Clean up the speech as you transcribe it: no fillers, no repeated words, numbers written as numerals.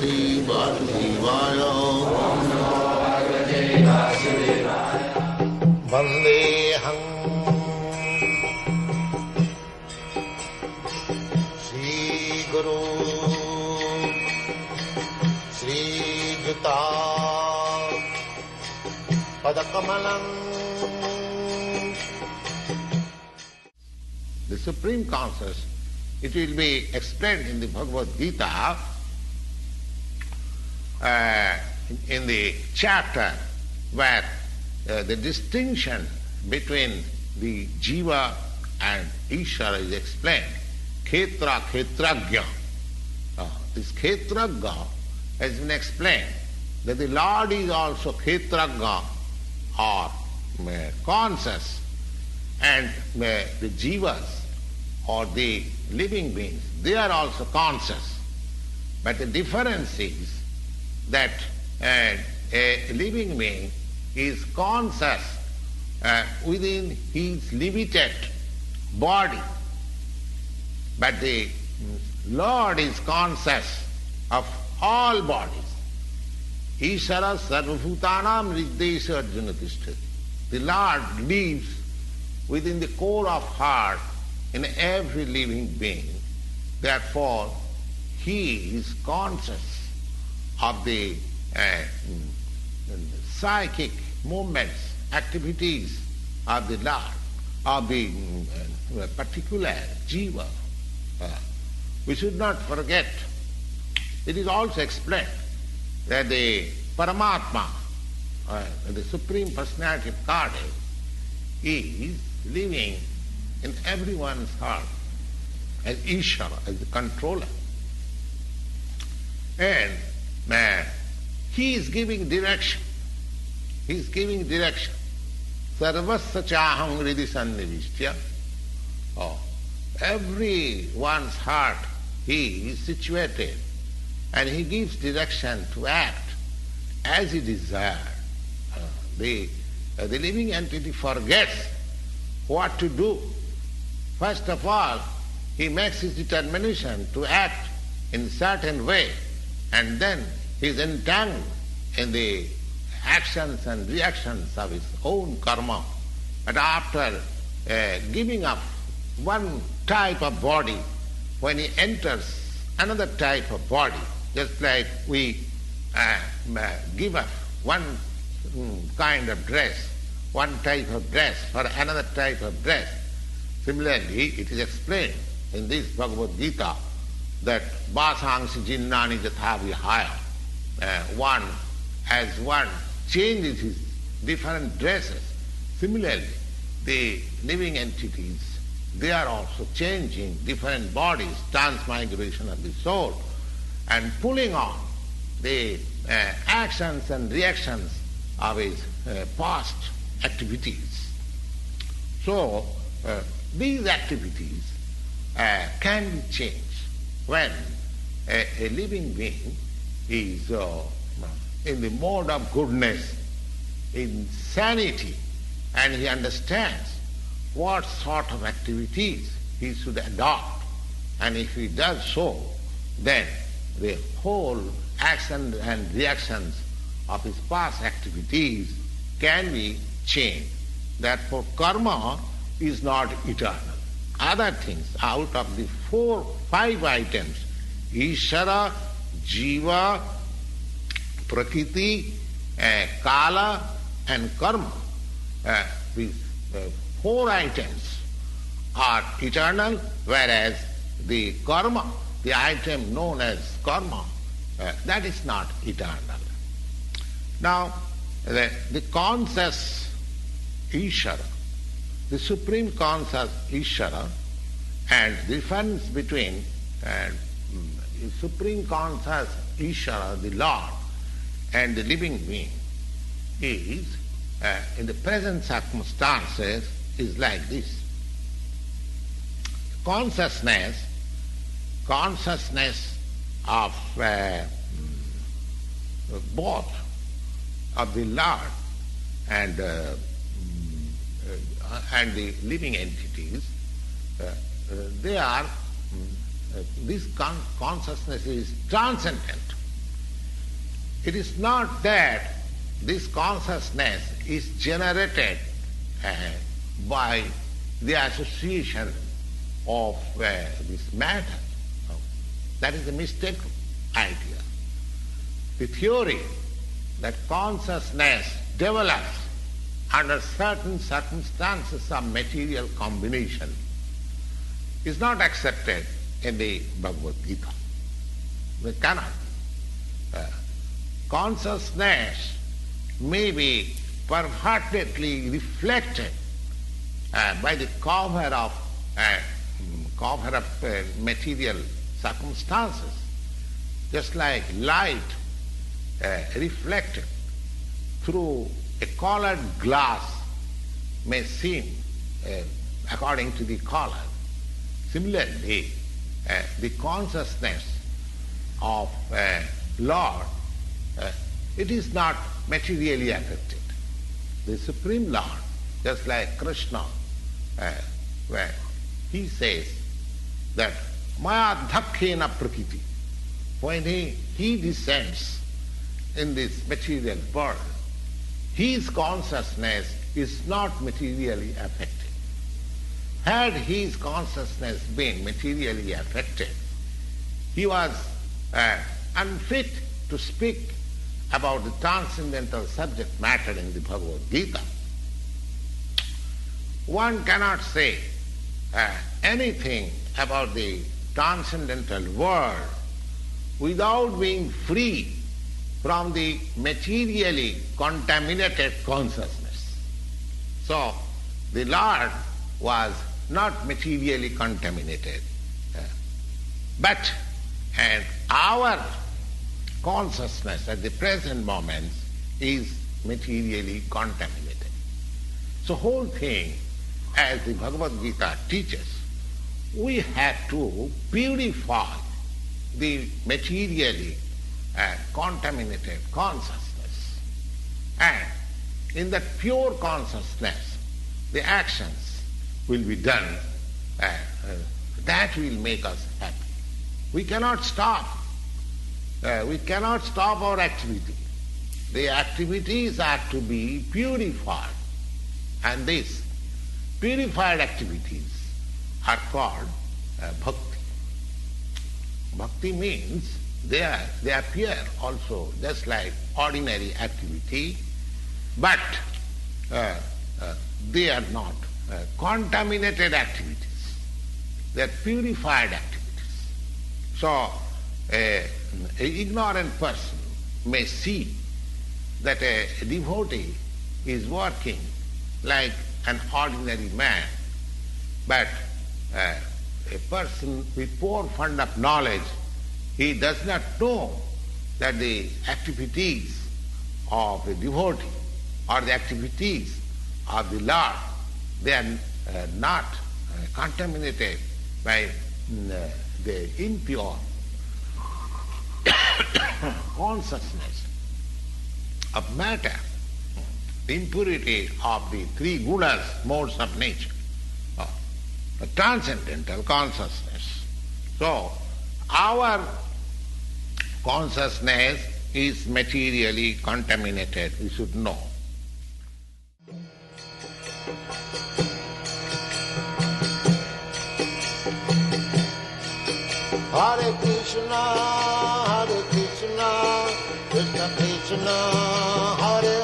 Parvati Vasudevaya. Vandeham Sri Guru Sri Juta Padakamalam. The Supreme Consciousness, it will be explained in the Bhagavad Gita in the chapter where the distinction between the Jiva and Ishvara is explained. Khetra, Khetragya. This Khetragya has been explained that the Lord is also Khetragya or conscious, and the Jivas or the living beings, they are also conscious. But the difference is that a living being is conscious within his limited body, but the Lord is conscious of all bodies. Ishara sarvabhutanam hridesha arjuna tishtati. The Lord lives within the core of heart in every living being. Therefore, he is conscious of the psychic movements, activities of the Lord, of the particular Jiva. We should not forget, it is also explained that the Paramatma, the Supreme Personality of Godhead, is living in everyone's heart as Ishvara, as the controller. And he is giving direction. He is giving direction. Sarvasya chaham hridi sannivishya. Everyone's heart he is situated, and he gives direction to act as he desires. The living entity forgets what to do. First of all, he makes his determination to act in a certain way, and then he is entangled in the actions and reactions of his own karma. But after giving up one type of body, when he enters another type of body, just like we give up one kind of dress, one type of dress for another type of dress. Similarly, it is explained in this Bhagavad Gita that Vasangsi jinnani jatha vihaya. As one changes his different dresses, similarly, the living entities, they are also changing different bodies, transmigration of the soul, and pulling on the actions and reactions of his past activities. So, these activities can be changed when a living being is in the mode of goodness, in sanity, and he understands what sort of activities he should adopt. And if he does so, then the whole action and reactions of his past activities can be changed. Therefore, karma is not eternal. Other things, out of the 5 items, Ishvara, Jiva, Prakriti, Kala and Karma, these 4 items are eternal, whereas the karma, the item known as karma, that is not eternal. Now, the conscious Ishvara, the supreme conscious Ishvara, and the difference between the supreme conscious Ishvara, the Lord, and the living being is, in the present circumstances, is like this. Consciousness of both of the Lord and the living entities, they are, this consciousness is transcendent. It is not that this consciousness is generated by the association of this matter. That is a mistaken idea. The theory that consciousness develops under certain circumstances of material combination is not accepted in the Bhagavad Gita. We cannot. Consciousness may be perfectly reflected by the cover of material circumstances, just like light reflected through a colored glass may seem according to the color. Similarly, the consciousness of Lord, it is not materially affected. The Supreme Lord, just like Krishna, where he says that Maya Dhakkena Prakriti, when he descends in this material world, his consciousness is not materially affected. Had his consciousness been materially affected, he was unfit to speak about the transcendental subject matter in the Bhagavad Gita. One cannot say anything about the transcendental world without being free from the materially contaminated consciousness. So the Lord was not materially contaminated, but and our consciousness at the present moment is materially contaminated. So whole thing, as the Bhagavad Gita teaches, we have to purify the materially contaminated consciousness. And in that pure consciousness, the actions will be done. That will make us happy. We cannot stop. We cannot stop our activity. The activities are to be purified. And these purified activities are called bhakti. Bhakti means they appear also just like ordinary activity, but they are not contaminated activities. They are purified activities. So an ignorant person may see that a devotee is working like an ordinary man, but a person with poor fund of knowledge, he does not know that the activities of a devotee or the activities of the Lord, they are not contaminated by the impure consciousness of matter, the impurity of the three gunas, modes of nature, the transcendental consciousness. So, our consciousness is materially contaminated, we should know. Hare Krishna, Krishna Krishna, Hare